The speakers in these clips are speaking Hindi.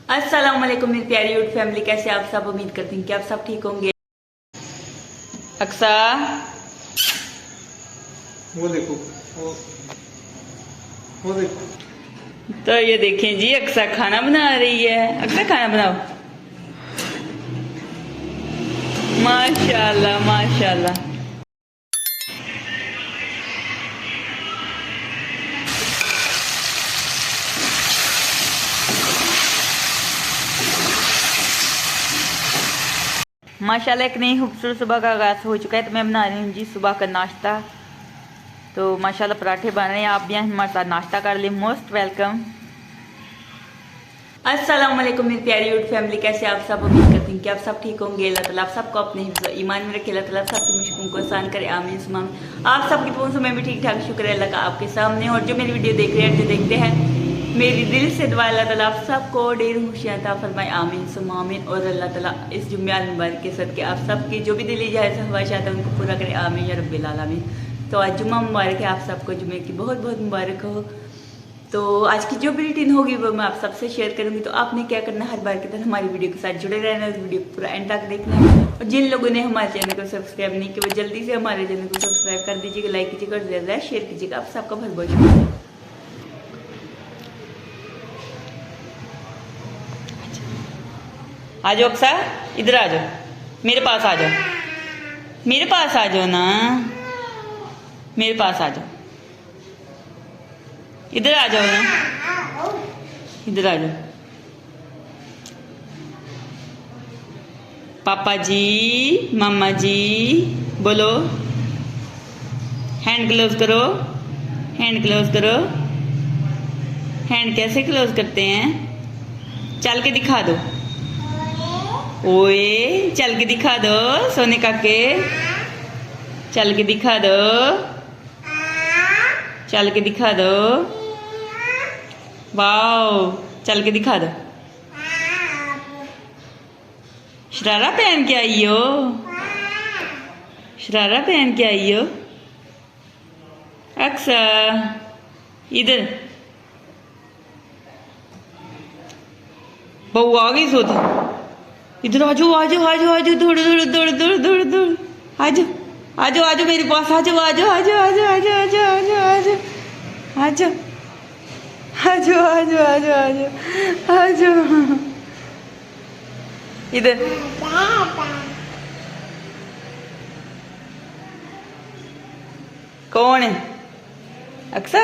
अस्सलाम वालेकुम मेरी प्यारी यूट्यूब फैमिली, कैसे आप सब। उम्मीद करती हूँ कि आप सब ठीक होंगे। अक्सा वो देखो वो देखो। तो ये देखें जी, अक्सा खाना बना रही है। अक्सा खाना बनाओ। माशाल्लाह माशाल्लाह। माशाल्लाह एक नई खूबसूरत सुबह का आगाज़ हो चुका है। तो मैं बना रही हूँ जी सुबह का नाश्ता। तो माशाल्लाह पराठे बन रहे हैं। आप भी हमारे साथ नाश्ता कर लें। Most welcome. अस्सलाम वालेकुम मेरी प्यारी यूट्यूब फैमिली, कैसे आप सब। उम्मीद करती हूँ कि आप सब ठीक होंगे। अल्लाह ताला आप सबको अपने हिफ्ज़ ईमान में रखे। अल्लाह ताला सबकी मुश्किलों को आसान करे। आमीन सुमा आमीन। आप सबकी दुआओं से मैं भी ठीक ठाक शुक्र है अल्लाह का आपके सामने। और जो मेरी वीडियो देख रहे हैं, जो देखते हैं, मेरी दिल से दुआ अल्लाह ताला आप सबको ढेर खुशियाँ अता फरमाए। आमीन सुमा आमीन। और अल्लाह ताला इस जुम्मे मुबारक के सदके आप सबकी जो भी दिली जाए ख्वाहिशात है उनको पूरा करे। आमीन या रब्बिल आलमीन। तो आज जुम्मा मुबारक है, आप सबको जुम्मे की बहुत बहुत मुबारक हो। तो आज की जो भी रूटीन होगी वो मैं आप सबसे शेयर करूंगी। तो आपने क्या करना है, हर बार की तरह हमारी वीडियो के साथ जुड़े रहना है। वीडियो को पूरा एंड तक देखना है। और जिन लोगों ने हमारे चैनल को सब्सक्राइब नहीं किया वो जल्दी से हमारे चैनल को सब्सक्राइब कर दीजिएगा, लाइक कीजिएगा और ज़्यादा शेयर कीजिएगा। आप सबका बहुत बहुत शुक्रिया। आ जाओ अक्सा, इधर आ जाओ, मेरे पास आ जाओ, मेरे पास आ जाओ ना, मेरे पास आ जाओ, इधर आ जाओ ना, इधर आ जाओ। पापा जी, मम्मा जी बोलो। हैंड क्लोज करो, हैंड क्लोज करो। हैंड कैसे क्लोज करते हैं? चल के दिखा दो। ओए चल के दिखा दो सोने काके, चल के दिखा दो, चल के दिखा दो। वाओ चल के दिखा दो। शरारा पहन के आई हो, शरारा पहन के आई हो। अक्सा इधर बहू आ गई सोती। इधर आ जाओ आ जाओ आ जाओ आ जाओ, दौड़ दौड़ दौड़ दौड़ दौड़ दौड़। आ जाओ आ जाओ आ जाओ मेरे पास आ जाओ आ जाओ आ जाओ आ जाओ आ जाओ आ जाओ आ जाओ आ जाओ आ जाओ आ जाओ आ जाओ आ जाओ आ जाओ आ जाओ। इधर कौन है? अक्सा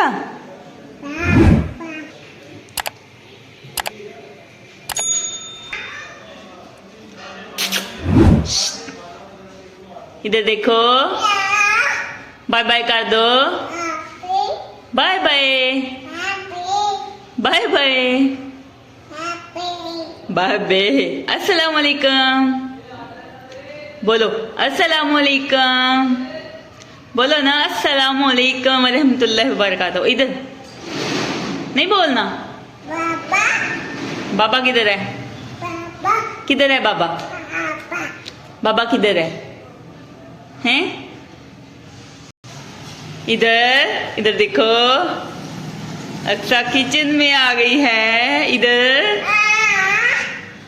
इधर देखो, बाय बाय कर दो। Bye bye bye bye bye bye. अस्सलाम वालेकुम बोलो, अस्सलाम वालेकुम बोलो ना, अस्सलाम वालेकुम व रहमतुल्लाहि व बरकातहू। इधर नहीं बोलना। बाबा किधर है? किधर है बाबा? बाबा किधर है? हैं? इधर इधर देखो, अक्सा किचन में आ गई है। इधर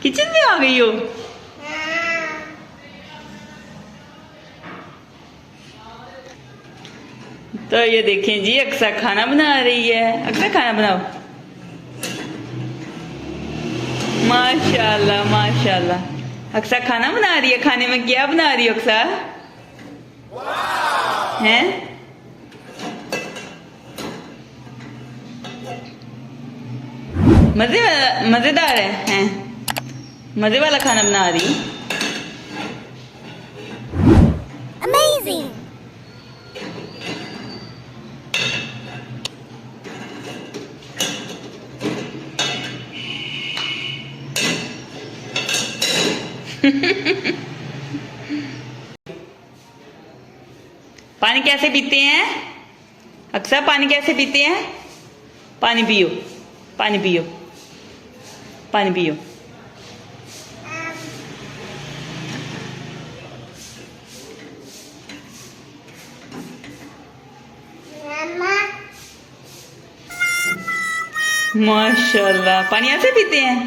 किचन में आ गई हो। तो ये देखें जी, अक्सा खाना बना रही है। अक्सा खाना बनाओ। माशाल्लाह माशाल्लाह। अक्सा खाना बना रही है। खाने में क्या बना रही है अक्सा? हैं? मजेदार है हैं? मजे वाला खाना बना रही। Amazing! पानी कैसे पीते हैं अक्सा? पानी कैसे पीते हैं? पानी पियो, पानी पियो, पानी पियो। माशाल्लाह, पानी ऐसे पीते हैं?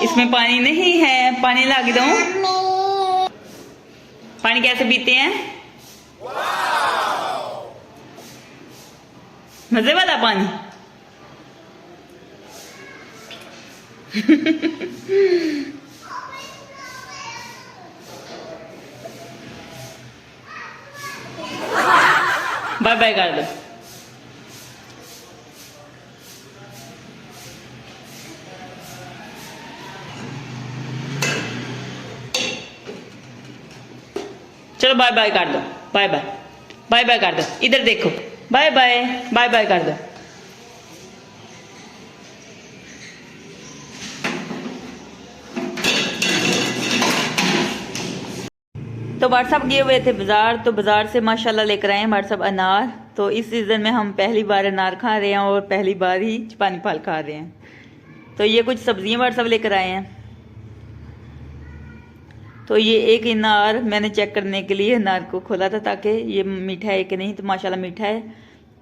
इसमें पानी नहीं है, पानी ला के दूं? पानी कैसे पीते हैं? मजे वाला पानी। बाय बाय कर दो। चलो बाय बाय कर दो, बाय बाय, बाय बाय कर दो, इधर देखो, बाय बाय, बाय बाय कर दो। तो व्हाट्सअप गए हुए थे बाजार, तो बाजार से माशाल्लाह लेकर आए हैं व्हाट्सअप अनार। तो इस सीजन में हम पहली बार अनार खा रहे हैं और पहली बार ही पानी फल खा रहे हैं। तो ये कुछ सब्जियां व्हाट्सअप लेकर आए हैं। तो ये एक अनार मैंने चेक करने के लिए अनार को खोला था ताकि ये मीठा है कि नहीं, तो माशाल्लाह मीठा है।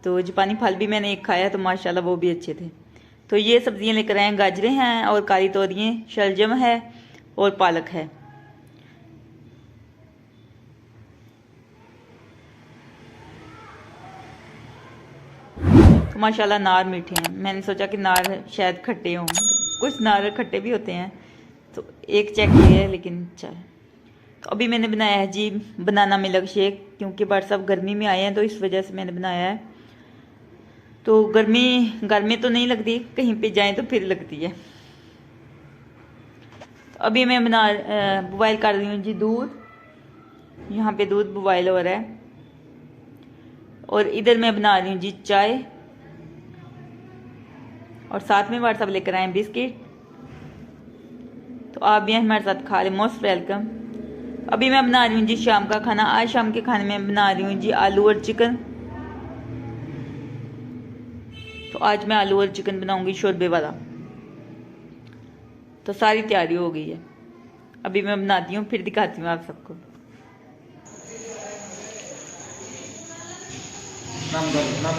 तो जापानी फल भी मैंने एक खाया तो माशाल्लाह वो भी अच्छे थे। तो ये सब्जियां लेकर आए हैं, गाजरें हैं और काली तोरियां, शलजम है और पालक है। तो माशाल्लाह नार मीठे हैं। मैंने सोचा कि नार शायद खट्टे हों, कुछ नार खट्टे भी होते हैं। तो एक चेक किया है लेकिन अच्छा है। तो अभी मैंने बनाया है जी बनाना मिल्क शेक, क्योंकि व्हाट्सअप गर्मी में आए हैं तो इस वजह से मैंने बनाया है। तो गर्मी तो नहीं लगती, कहीं पे जाएं तो फिर लगती है। तो अभी मैं बॉयल कर रही हूँ जी दूध। यहाँ पे दूध बॉयल हो रहा है और इधर मैं बना रही हूँ जी चाय और साथ में व्हाट्सअप लेकर आए बिस्किट। तो आप भी हमारे साथ खा लें, मोस्ट वेलकम। अभी मैं बना रही हूँ जी शाम का खाना। आज शाम के खाने में बना रही हूँ जी आलू और चिकन। तो आज मैं आलू और चिकन बनाऊंगी शोरबे वाला। तो सारी तैयारी हो गई है, अभी मैं बनाती हूँ फिर दिखाती हूँ आप सबको।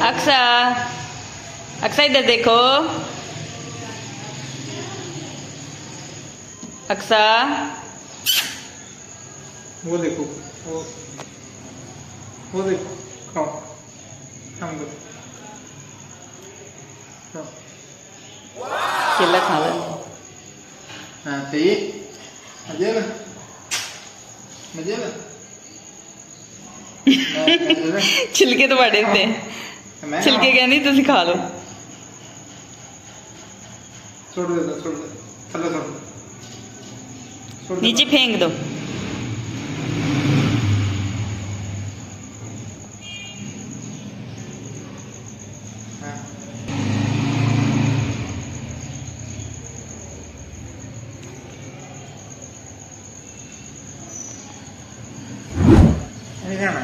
अक्सा, अक्सा इधर देखो। अक्सा, वो देखो, वो देखो, खाओ, हम दो, केला खा लो। हाँ चाहिए, मजे ना, मजे ना, छिलके तो बड़े थे, छिलके क्या नहीं, तुम खा लो। छोड़ दे, छोड़ दे, चलो छोड़ दे, नीचे फेंक दो। नहीं खाना।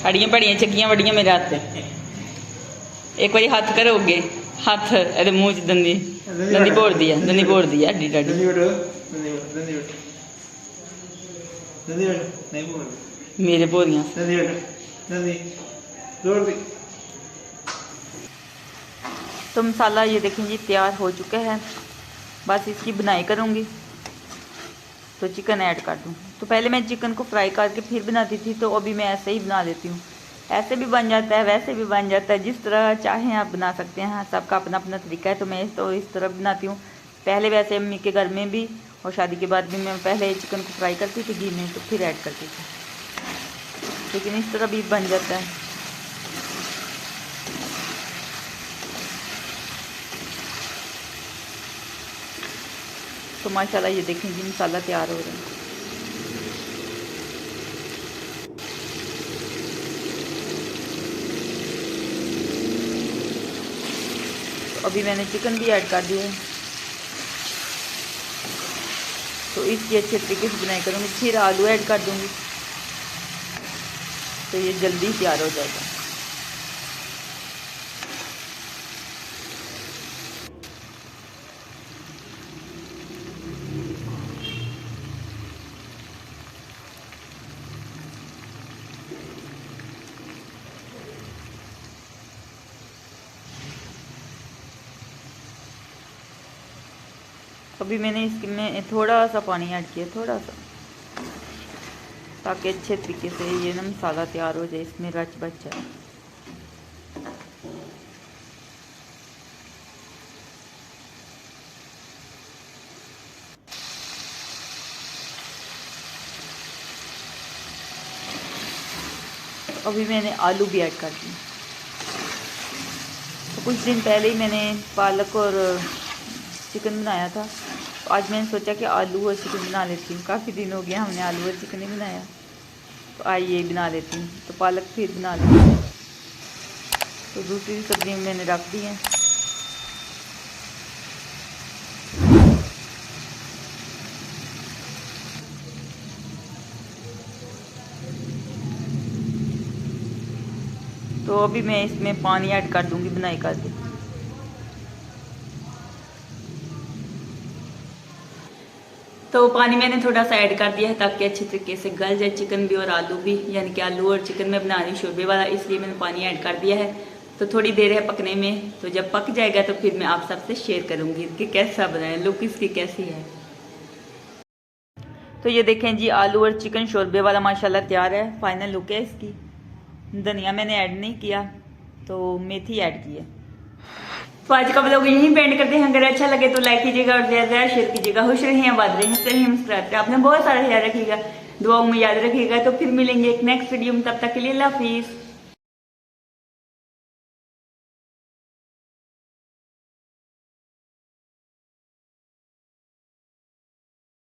हड्डियां बड़ियां चक्कियां बड़ियां मेरे हाथ से। एक बारी हाथ करोगे, हाथ अरे मुंह च दंदी दंदी बोड़ दिया, दंदी बोड़ दिया हड्डी डाडी। दंदी बैठो, दंदी बैठो, दंदी बैठो, नहीं बोल, मेरे बोरियां दंदी बैठो, दंदी जोड़ दी। तो मसाला ये देखें जी तैयार हो चुका है, बस इसकी बुनाई करूँगी। तो चिकन ऐड कर दूँ। तो पहले मैं चिकन को फ्राई करके फिर बनाती थी, तो अभी मैं ऐसे ही बना लेती हूँ। ऐसे भी बन जाता है, वैसे भी बन जाता है, जिस तरह चाहें आप बना सकते हैं। सबका अपना अपना तरीका है। तो मैं तो इस तरह बनाती हूँ। पहले वैसे अम्मी के घर में भी और शादी के बाद भी मैं पहले चिकन को फ्राई करती थी घी में, तो फिर ऐड करती थी, लेकिन इस तरह भी बन जाता है। तो माशाल्लाह ये देखें जी मसाला तैयार हो रहा है। तो अभी मैंने चिकन भी ऐड कर दिया है। तो इसकी अच्छे तरीके से बुनाई करूँगी, फिर आलू ऐड कर दूँगी, तो ये जल्दी तैयार हो जाएगा। अभी मैंने इसमें थोड़ा सा पानी ऐड किया, थोड़ा सा, ताकि अच्छे तरीके से ये ना मसाला तैयार हो जाए, इसमें रच बच जाए। अभी मैंने आलू भी ऐड कर दिए। तो कुछ दिन पहले ही मैंने पालक और चिकन बनाया था, तो आज मैंने सोचा कि आलू और चिकन बना लेती हूँ। काफ़ी दिन हो गया हमने आलू और चिकन नहीं बनाया, तो आज ये बना लेती हूँ। तो पालक फिर बना लेती हूँ। तो दूसरी सब्जी मैंने रख दी है। तो अभी मैं इसमें पानी ऐड कर दूंगी बनाई करके। तो पानी मैंने थोड़ा सा ऐड कर दिया है ताकि अच्छे तरीके से गल जाए चिकन भी और आलू भी, यानी कि आलू और चिकन में बना रही हूँ शोरबे वाला, इसलिए मैंने पानी ऐड कर दिया है। तो थोड़ी देर है पकने में, तो जब पक जाएगा तो फिर मैं आप सबसे शेयर करूंगी कि कैसा बना है, लुक इसकी कैसी है। तो ये देखें जी, आलू और चिकन शोरबे वाला माशाल्लाह तैयार है। फाइनल लुक है इसकी। धनिया मैंने ऐड नहीं किया, तो मेथी ऐड की है। तो आज का व्लॉग यहीं पेंड करते हैं। अगर अच्छा लगे तो लाइक कीजिएगा और ज़्यादा शेयर कीजिएगा। खुश रहें, आबाद रहें, हंसते रहें, मुस्कुराते रहें। आपने बहुत सारा ख्याल रखिएगा, दुआओं में याद रखिएगा। तो फिर मिलेंगे एक नेक्स्ट वीडियो में, तब तक के लिए अल्लाह हाफिज़।